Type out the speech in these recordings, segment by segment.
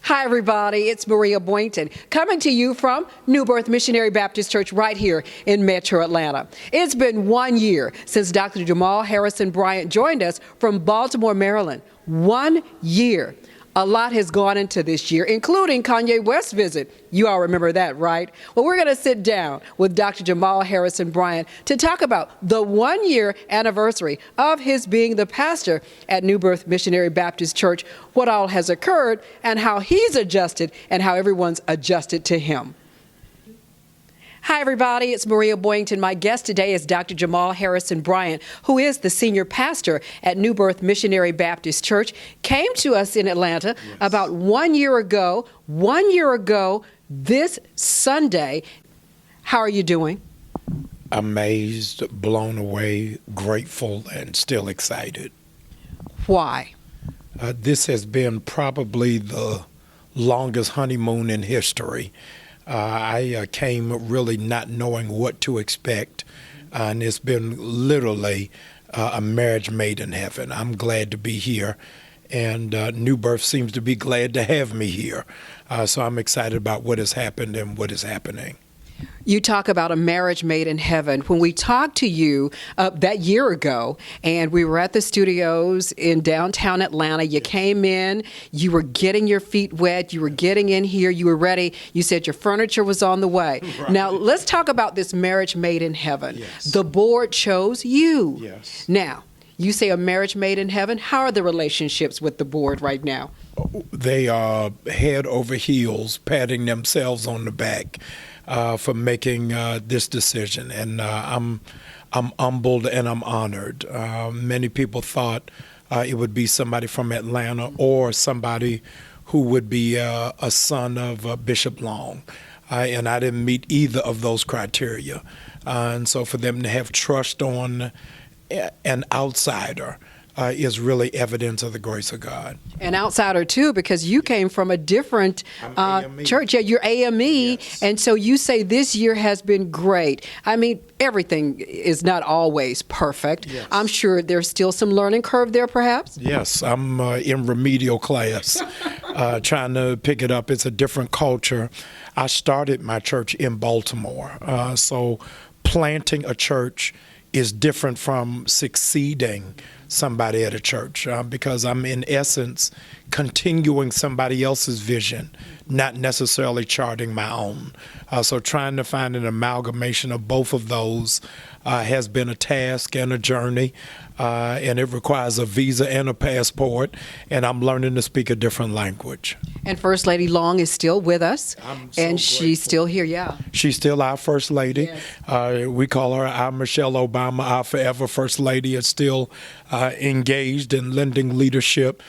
Hi, everybody. It's Maria Boynton coming to you from New Birth Missionary Baptist Church right here in Metro Atlanta. It's been 1 year since Dr. Jamal Harrison Bryant joined us from Baltimore, Maryland. 1 year. A lot has gone into this year, including Kanye West's visit. You all remember that, right? Well, we're going to sit down with Dr. Jamal Harrison Bryant to talk about the 1 year anniversary of his being the pastor at New Birth Missionary Baptist Church, what all has occurred, and how he's adjusted and how everyone's adjusted to him. Hi, everybody. It's Maria Boynton. My guest today is Dr. Jamal Harrison Bryant, who is the senior pastor at New Birth Missionary Baptist Church. Came to us in Atlanta about 1 year ago. 1 year ago this Sunday. How are you doing? Amazed, blown away, grateful, and still excited. Why? This has been probably the longest honeymoon in history. I came really not knowing what to expect, and it's been literally a marriage made in heaven. I'm glad to be here, and New Birth seems to be glad to have me here. So I'm excited about what has happened and what is happening. You talk about a marriage made in heaven. When we talked to you that year ago, and we were at the studios in downtown Atlanta, you came in, you were getting your feet wet, you were getting in here, you were ready. You said your furniture was on the way. Right. Now, let's talk about this marriage made in heaven. Yes. The board chose you. Yes. Now, you say a marriage made in heaven. How are the relationships with the board right now? They are head over heels, patting themselves on the back for making this decision, and I'm humbled and I'm honored. Many people thought it would be somebody from Atlanta or somebody who would be a son of Bishop Long, and I didn't meet either of those criteria. And so for them to have trust on an outsider is really evidence of the grace of God. An outsider, too, because you came from a different church. Yeah, you're AME, yes. And so you say this year has been great. I mean, everything is not always perfect. Yes. I'm sure there's still some learning curve there, perhaps? Yes, I'm in remedial class, trying to pick it up. It's a different culture. I started my church in Baltimore, so planting a church is different from succeeding somebody at a church because I'm in essence continuing somebody else's vision, not necessarily charting my own. So trying to find an amalgamation of both of those has been a task and a journey, and it requires a visa and a passport, and I'm learning to speak a different language. And First Lady Long is still with us, I'm so and grateful. She's still here, yeah. She's still our First Lady. Yes. We call her our Michelle Obama, our forever First Lady, is still engaged in lending leadership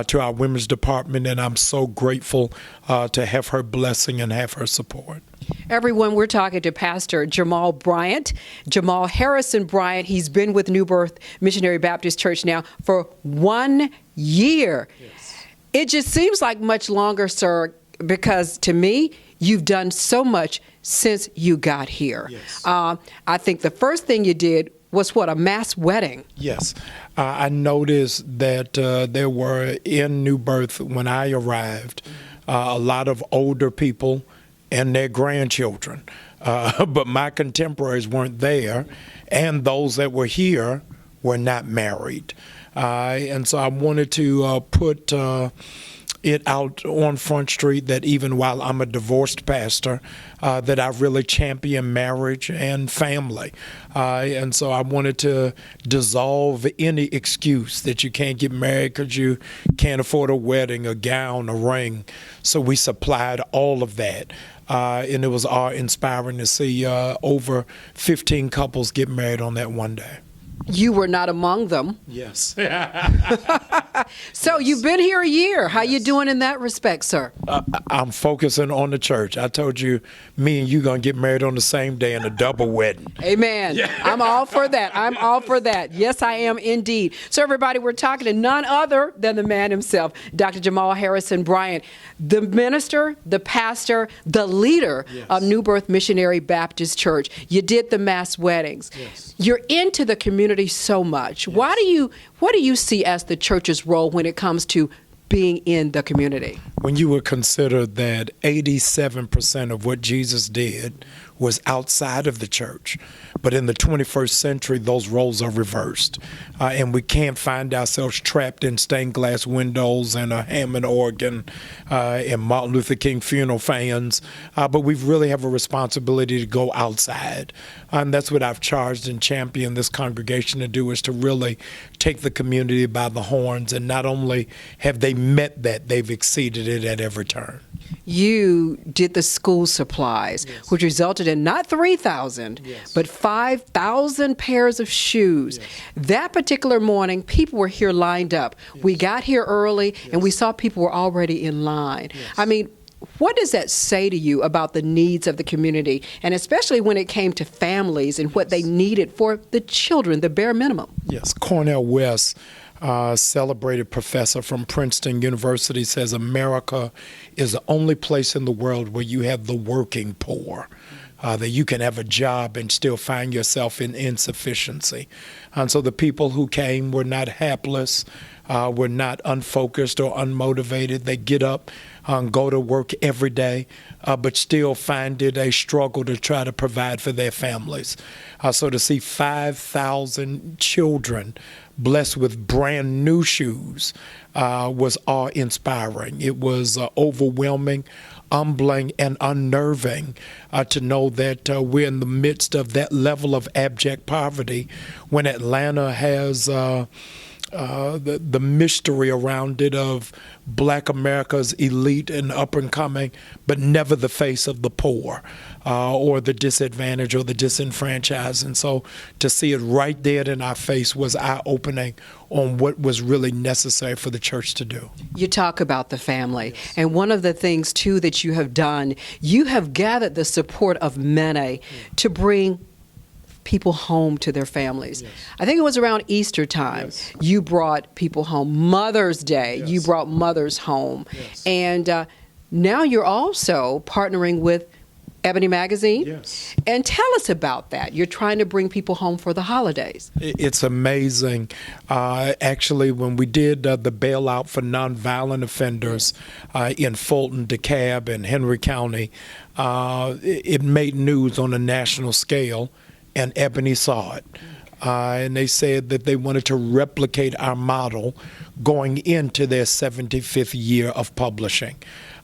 to our women's department, and I'm so grateful to have her blessing and have her support. Everyone, we're talking to Pastor Jamal Bryant, Jamal Harrison Bryant. He's been with New Birth Missionary Baptist Church now for 1 year. Yes. It just seems like much longer, sir, because to me, you've done so much since you got here. Yes. I think the first thing you did was a mass wedding. Yes. I noticed that there were in New Birth when I arrived a lot of older people and their grandchildren. But my contemporaries weren't there, and those that were here were not married. And so I wanted to put it out on Front Street that even while I'm a divorced pastor, that I really champion marriage and family. And so I wanted to dissolve any excuse that you can't get married because you can't afford a wedding, a gown, a ring. So we supplied all of that. And it was awe-inspiring to see over 15 couples get married on that one day. You were not among them. Yes. So you've been here a year. How you doing in that respect, sir? I'm focusing on the church. I told you, me and you going to get married on the same day in a double wedding. Amen. Yeah. I'm all for that. I'm all for that. Yes, I am indeed. So everybody, we're talking to none other than the man himself, Dr. Jamal Harrison Bryant, the minister, the pastor, the leader of New Birth Missionary Baptist Church. You did the mass weddings. Yes. You're into the community so much. Yes. What do you see as the church's role when it comes to being in the community? When you would consider that 87% of what Jesus did was outside of the church, but in the 21st century, those roles are reversed. And we can't find ourselves trapped in stained glass windows and a Hammond organ and Martin Luther King funeral fans, but we really have a responsibility to go outside. And that's what I've charged and championed this congregation to do, is to really take the community by the horns. And not only have they met that, they've exceeded it at every turn. You did the school supplies, Yes. which resulted in not 3,000, Yes. but 5,000 pairs of shoes. Yes. That particular morning, people were here lined up. Yes. We got here early, Yes. and we saw people were already in line. Yes. I mean, what does that say to you about the needs of the community, and especially when it came to families and what they needed for the children, the bare minimum? Yes, Cornel West, celebrated professor from Princeton University, says America is the only place in the world where you have the working poor, that you can have a job and still find yourself in insufficiency. And so the people who came were not hapless, were not unfocused or unmotivated. They get up and go to work every day, but still find it a struggle to try to provide for their families. So to see 5,000 children blessed with brand new shoes was awe-inspiring. It was overwhelming, humbling, and unnerving to know that we're in the midst of that level of abject poverty when Atlanta has the mystery around it of Black America's elite and up and coming, but never the face of the poor or the disadvantaged or the disenfranchised. And so to see it right there in our face was eye-opening on what was really necessary for the church to do. You talk about the family, and one of the things, too, that you have done, you have gathered the support of many to bring people home to their families. Yes. I think it was around Easter time. Yes. You brought people home. Mother's Day, Yes. you brought mothers home. Yes. And now you're also partnering with Ebony Magazine. Yes. And tell us about that. You're trying to bring people home for the holidays. It's amazing. Actually, when we did the bailout for nonviolent offenders in Fulton, DeKalb, and Henry County, it made news on a national scale, and Ebony saw it. And they said that they wanted to replicate our model going into their 75th year of publishing.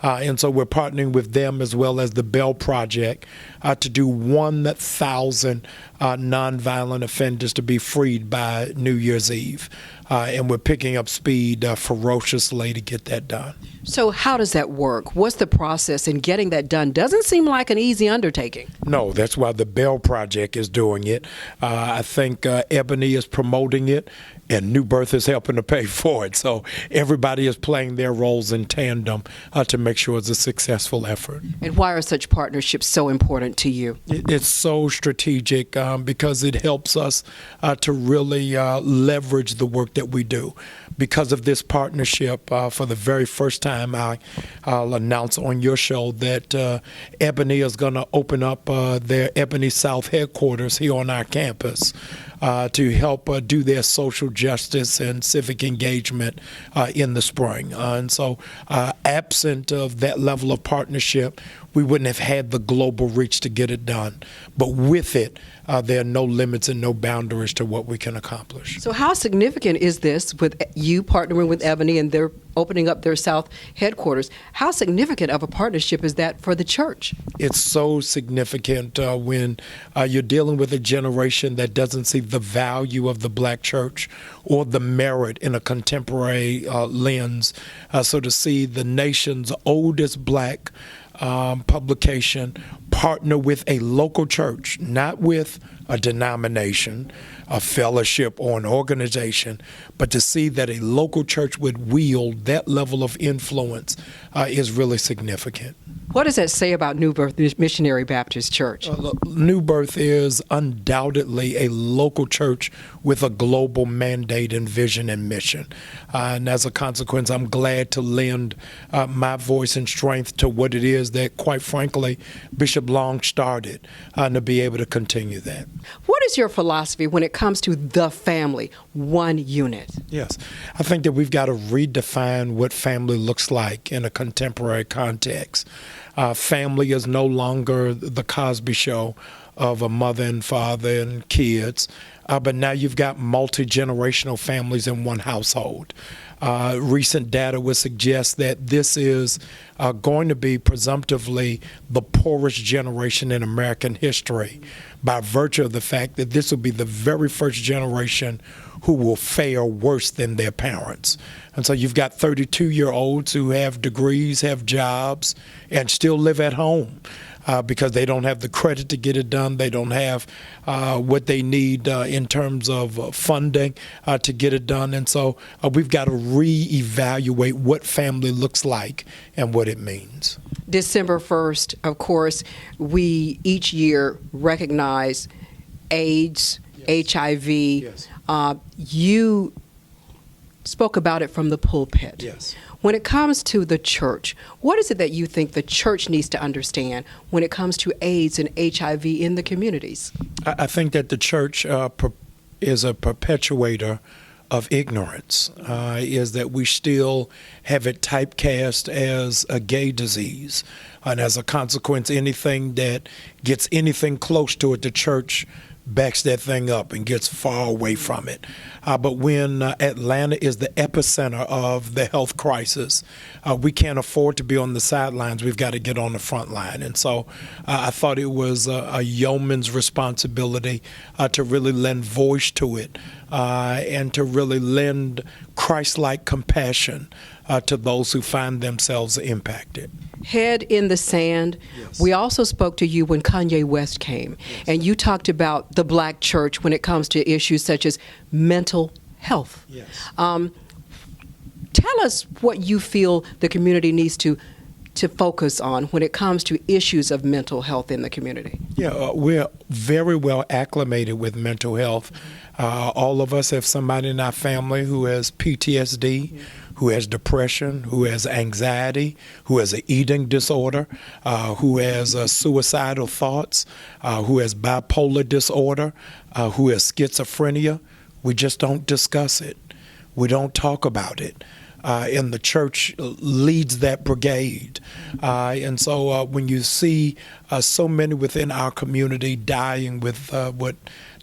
And so we're partnering with them as well as the Bell Project to do 1,000 nonviolent offenders to be freed by New Year's Eve. And we're picking up speed ferociously to get that done. So how does that work? What's the process in getting that done? Doesn't seem like an easy undertaking. No, that's why the Bell Project is doing it. I think Ebony is promoting it, and New Birth is helping to pay for it. So everybody is playing their roles in tandem to make sure it's a successful effort. And why are such partnerships so important to you? It's so strategic because it helps us to really leverage the work that we do. Because of this partnership, for the very first time, I'll announce on your show that Ebony is going to open up their Ebony South headquarters here on our campus to help do their social justice and civic engagement in the spring. And so absent of that level of partnership, we wouldn't have had the global reach to get it done. But with it, there are no limits and no boundaries to what we can accomplish. So how significant is this with you partnering with Ebony and they're opening up their South headquarters? How significant of a partnership is that for the church? It's so significant when you're dealing with a generation that doesn't see the value of the Black church or the merit in a contemporary lens. So to see the nation's oldest Black publication partner with a local church, not with a denomination, a fellowship, or an organization, but to see that a local church would wield that level of influence is really significant. What does that say about New Birth Missionary Baptist Church? New Birth is undoubtedly a local church with a global mandate and vision and mission. And as a consequence, I'm glad to lend my voice and strength to what it is that, quite frankly, Bishop Long started, and to be able to continue that. What is your philosophy when it comes to the family, one unit? Yes. I think that we've got to redefine what family looks like in a contemporary context. Family is no longer the Cosby Show of a mother and father and kids, but now you've got multi-generational families in one household. Recent data would suggest that this is going to be presumptively the poorest generation in American history by virtue of the fact that this will be the very first generation who will fare worse than their parents. And so you've got 32-year-olds who have degrees, have jobs, and still live at home. Because they don't have the credit to get it done. They don't have what they need in terms of funding to get it done. And so we've got to reevaluate what family looks like and what it means. December 1st, of course, we each year recognize AIDS, yes. HIV. Yes. You spoke about it from the pulpit. Yes. When it comes to the church, what is it that you think the church needs to understand when it comes to AIDS and HIV in the communities? I think that the church is a perpetuator of ignorance, is that we still have it typecast as a gay disease. And as a consequence, anything that gets anything close to it, the church backs that thing up and gets far away from it. But when Atlanta is the epicenter of the health crisis, we can't afford to be on the sidelines. We've got to get on the front line. And so I thought it was a yeoman's responsibility to really lend voice to it and to really lend Christ-like compassion to those who find themselves impacted. Head in the sand. Yes. We also spoke to you when Kanye West came, yes. And you talked about the black church when it comes to issues such as mental health. Yes. Tell us what you feel the community needs to focus on when it comes to issues of mental health in the community. Yeah, we're very well acclimated with mental health. All of us have somebody in our family who has PTSD, who has depression, who has anxiety, who has an eating disorder, who has suicidal thoughts, who has bipolar disorder, who has schizophrenia. We just don't discuss it. We don't talk about it. And the church leads that brigade. And so when you see so many within our community dying with what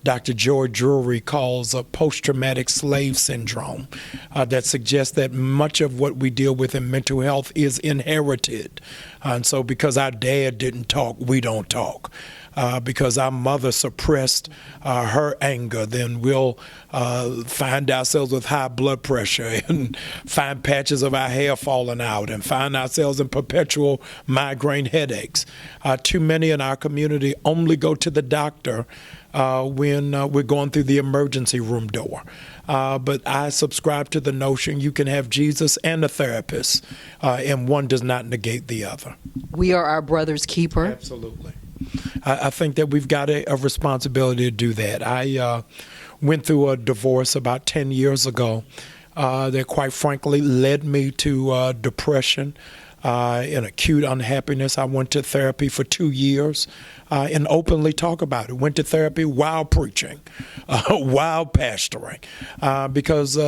Dr. George Drury calls a post-traumatic slave syndrome, that suggests that much of what we deal with in mental health is inherited. And so because our dad didn't talk, we don't talk. Because our mother suppressed her anger, then we'll find ourselves with high blood pressure and find patches of our hair falling out and find ourselves in perpetual migraine headaches. Too many in our community only go to the doctor when we're going through the emergency room door. But I subscribe to the notion you can have Jesus and a therapist, and one does not negate the other. We are our brother's keeper. Absolutely. I think that we've got a responsibility to do that. I went through a divorce about 10 years ago that quite frankly led me to depression and acute unhappiness. I went to therapy for 2 years and openly talk about it. Went to therapy while preaching, while pastoring, because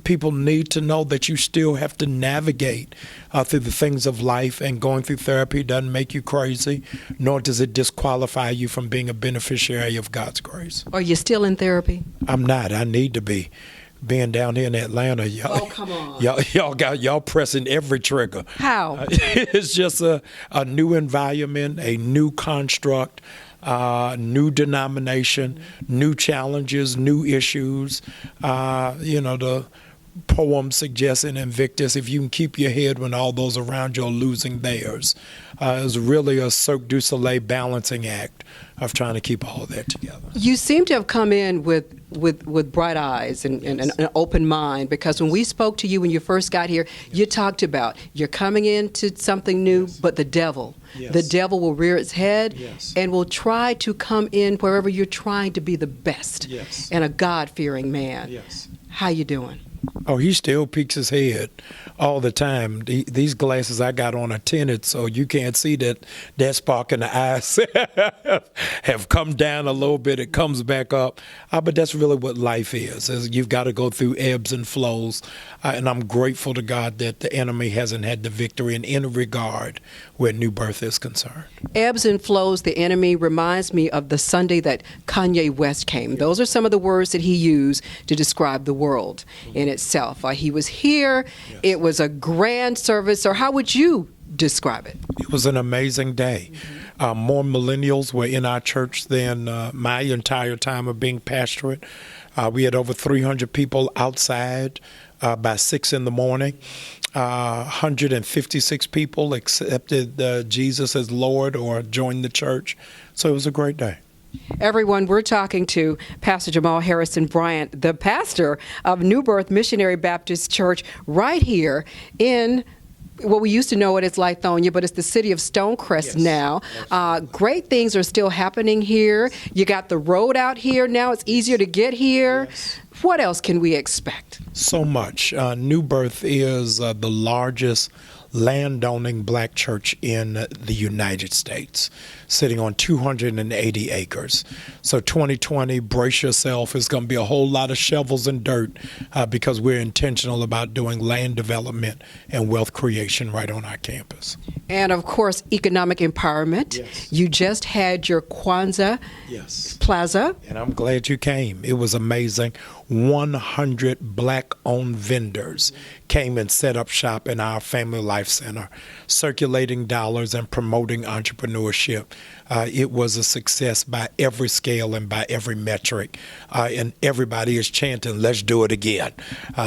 people need to know that you still have to navigate through the things of life, and going through therapy doesn't make you crazy, nor does it disqualify you from being a beneficiary of God's grace. Are you still in therapy? I'm not. I need to be. Being down here in Atlanta, y'all, come on. y'all pressing every trigger. How? It's just a new environment, a new construct, new denomination, new challenges, new issues. The poem suggests in Invictus, if you can keep your head when all those around you are losing theirs. It's really a Cirque du Soleil balancing act of trying to keep all of that together. You seem to have come in with bright eyes and an open mind, because when we spoke to you when you first got here, you talked about you're coming into something new, but the devil will rear its head and will try to come in wherever you're trying to be the best and a God-fearing man. How you doing? Oh, he still peeks his head all the time. These glasses I got on are tinted, so you can't see that spark in the eyes have come down a little bit. It comes back up. But that's really what life is you've got to go through ebbs and flows. And I'm grateful to God that the enemy hasn't had the victory in any regard where New Birth is concerned. Ebbs and flows, the enemy, reminds me of the Sunday that Kanye West came. Those are some of the words that he used to describe the world in itself. He was here. Yes. It was a grand service. Or how would you describe it? It was an amazing day. More millennials were in our church than my entire time of being pastorate. We had over 300 people outside by 6 in the morning. 156 people accepted Jesus as Lord or joined the church. So it was a great day. Everyone, we're talking to Pastor Jamal Harrison Bryant, the pastor of New Birth Missionary Baptist Church right here in what we used to know it as Lithonia, but it's the city of Stonecrest now. Great things are still happening here. You got the road out here now. It's easier to get here. Yes. What else can we expect? So much. New Birth is the largest landowning black church in the United States, sitting on 280 acres. So 2020, brace yourself. It's going to be a whole lot of shovels and dirt because we're intentional about doing land development and wealth creation right on our campus. And of course, economic empowerment. Yes. You just had your Kwanzaa Plaza. And I'm glad you came. It was amazing. 100 black-owned vendors came and set up shop in our Family Life Center, circulating dollars and promoting entrepreneurship. It was a success by every scale and by every metric. And everybody is chanting, let's do it again.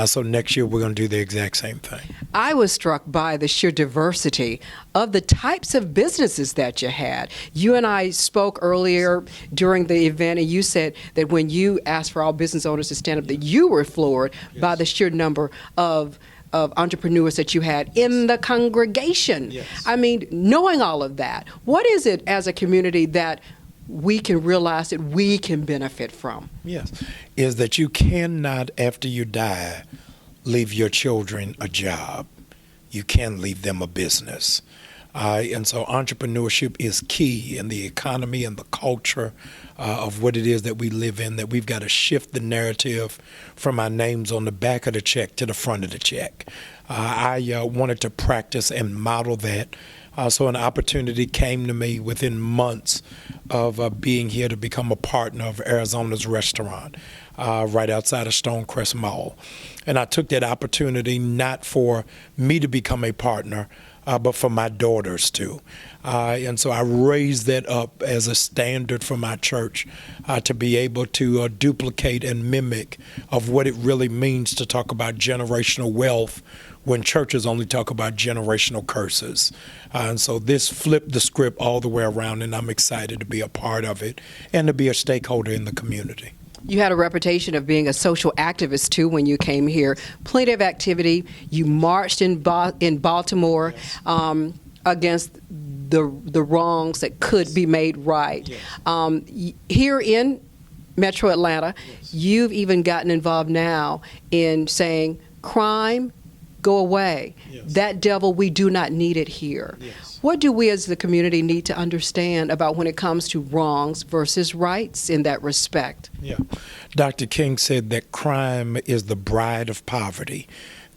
So next year, we're going to do the exact same thing. I was struck by the sheer diversity of the types of businesses that you had. You and I spoke earlier during the event, and you said that when you asked for all business owners to stand up, that you were floored by the sheer number of entrepreneurs that you had in the congregation. Yes. I mean, knowing all of that, what is it as a community that we can realize that we can benefit from? Yes, is that you cannot, after you die, leave your children a job. You can leave them a business. And so entrepreneurship is key in the economy and the culture of what it is that we live in, that we've got to shift the narrative from our names on the back of the check to the front of the check. I wanted to practice and model that. So an opportunity came to me within months of being here to become a partner of Arizona's restaurant right outside of Stonecrest Mall. And I took that opportunity not for me to become a partner, but for my daughters too. And so I raised that up as a standard for my church to be able to duplicate and mimic of what it really means to talk about generational wealth when churches only talk about generational curses. And so this flipped the script all the way around, and I'm excited to be a part of it and to be a stakeholder in the community. You had a reputation of being a social activist, too, when you came here. Plenty of activity. You marched in Baltimore against the wrongs that could be made right. Yes. Here in Metro Atlanta, you've even gotten involved now in saying crime, go away. Yes. That devil, we do not need it here. Yes. What do we as the community need to understand about when it comes to wrongs versus rights in that respect? Yeah. Dr. King said that crime is the bride of poverty,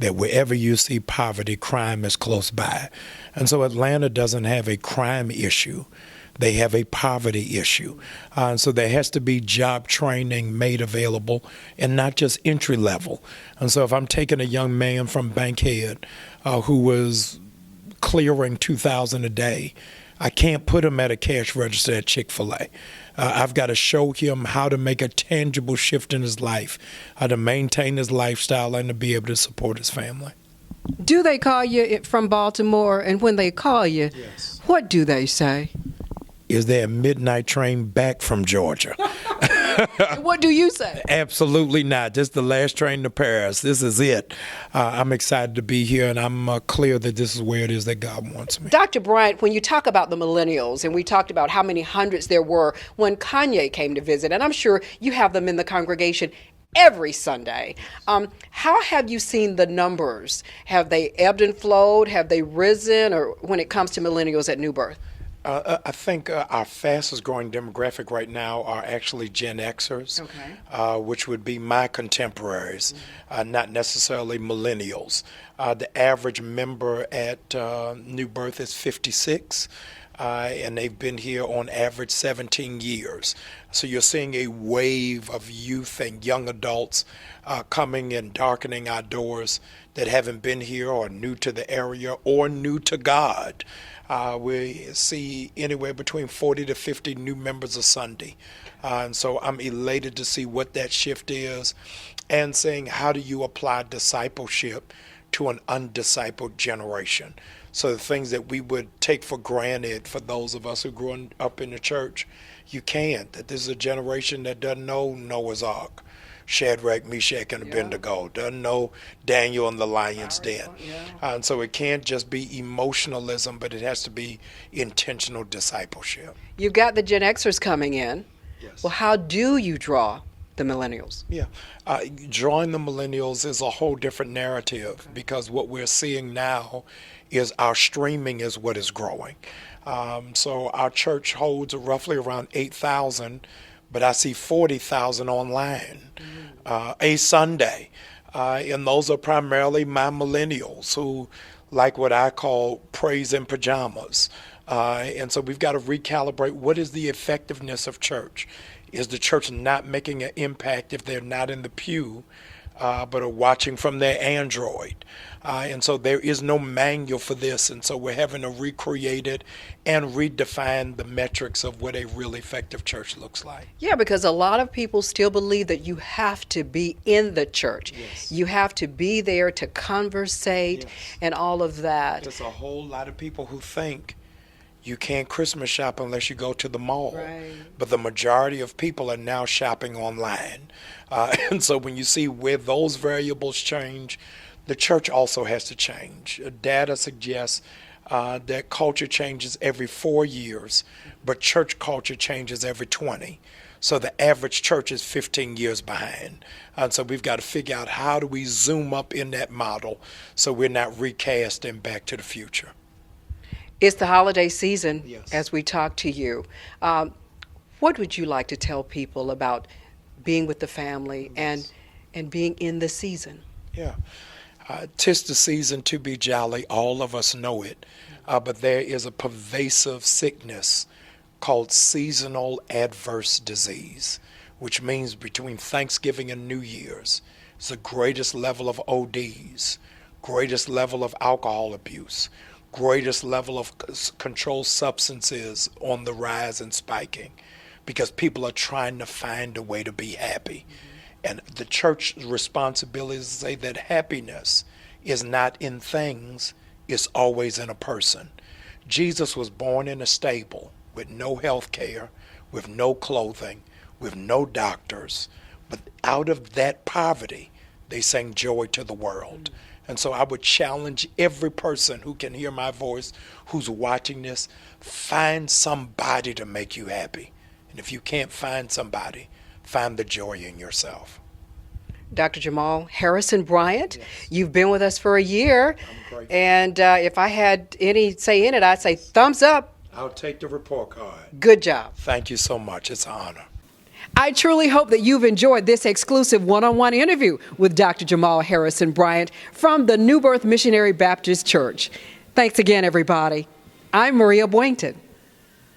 that wherever you see poverty, crime is close by. And so Atlanta doesn't have a crime issue. They have a poverty issue. And so there has to be job training made available and not just entry level. And so if I'm taking a young man from Bankhead who was clearing $2,000 a day, I can't put him at a cash register at Chick-fil-A. I've got to show him how to make a tangible shift in his life, how to maintain his lifestyle and to be able to support his family. Do they call you from Baltimore? And when they call you, yes, what do they say? Is there a midnight train back from Georgia? What do you say? Absolutely not. Just the last train to Paris. This is it. I'm excited to be here, and I'm clear that this is where it is that God wants me. Dr. Bryant, when you talk about the millennials, and we talked about how many hundreds there were when Kanye came to visit, and I'm sure you have them in the congregation, every Sunday. How have you seen the numbers? Have they ebbed and flowed? Have they risen? Or when it comes to millennials at New Birth? I think our fastest growing demographic right now are actually Gen Xers, which would be my contemporaries, not necessarily millennials. The average member at New Birth is 56. And they've been here on average 17 years. So you're seeing a wave of youth and young adults coming and darkening our doors that haven't been here or new to the area or new to God. We see anywhere between 40 to 50 new members a Sunday. And so I'm elated to see what that shift is and saying, how do you apply discipleship to an undiscipled generation? So the things that we would take for granted for those of us who grew up in the church, you can't. That this is a generation that doesn't know Noah's Ark, Shadrach, Meshach, and Abednego, doesn't know Daniel and the lion's den. And so it can't just be emotionalism, but it has to be intentional discipleship. You've got the Gen Xers coming in. Yes. Well, how do you draw the millennials? Drawing the millennials is a whole different narrative because what we're seeing now is our streaming is what is growing. So our church holds roughly around 8,000, but I see 40,000 online a Sunday. And those are primarily my millennials who like what I call praise in pajamas. And so we've got to recalibrate what is the effectiveness of church. Is the church not making an impact if they're not in the pew, but are watching from their Android? And so there is no manual for this. And so we're having to recreate it and redefine the metrics of what a really effective church looks like. Yeah, because a lot of people still believe that you have to be in the church. Yes. You have to be there to conversate and all of that. There's a whole lot of people who think you can't Christmas shop unless you go to the mall. Right. But the majority of people are now shopping online. And so when you see where those variables change, the church also has to change. Data suggests that culture changes every 4 years, but church culture changes every 20. So the average church is 15 years behind. And so we've got to figure out how do we zoom up in that model so we're not recasting Back to the Future. It's the holiday season. Yes. As we talk to you. What would you like to tell people about being with the family and being in the season? Yeah. 'Tis the season to be jolly. All of us know it. But there is a pervasive sickness called seasonal adverse disease, which means between Thanksgiving and New Year's, it's the greatest level of ODs, greatest level of alcohol abuse, greatest level of controlled substances on the rise and spiking, because people are trying to find a way to be happy. And the church's responsibility is to say that happiness is not in things, it's always in a person. Jesus was born in a stable with no health care, with no clothing, with no doctors. But out of that poverty, they sang joy to the world. And so I would challenge every person who can hear my voice, who's watching this, find somebody to make you happy. And if you can't find somebody, find the joy in yourself. Dr. Jamal Harrison Bryant, you've been with us for a year. I'm grateful. And if I had any say in it, I'd say thumbs up. I'll take the report card. Good job. Thank you so much. It's an honor. I truly hope that you've enjoyed this exclusive one-on-one interview with Dr. Jamal Harrison Bryant from the New Birth Missionary Baptist Church. Thanks again, everybody. I'm Maria Boynton.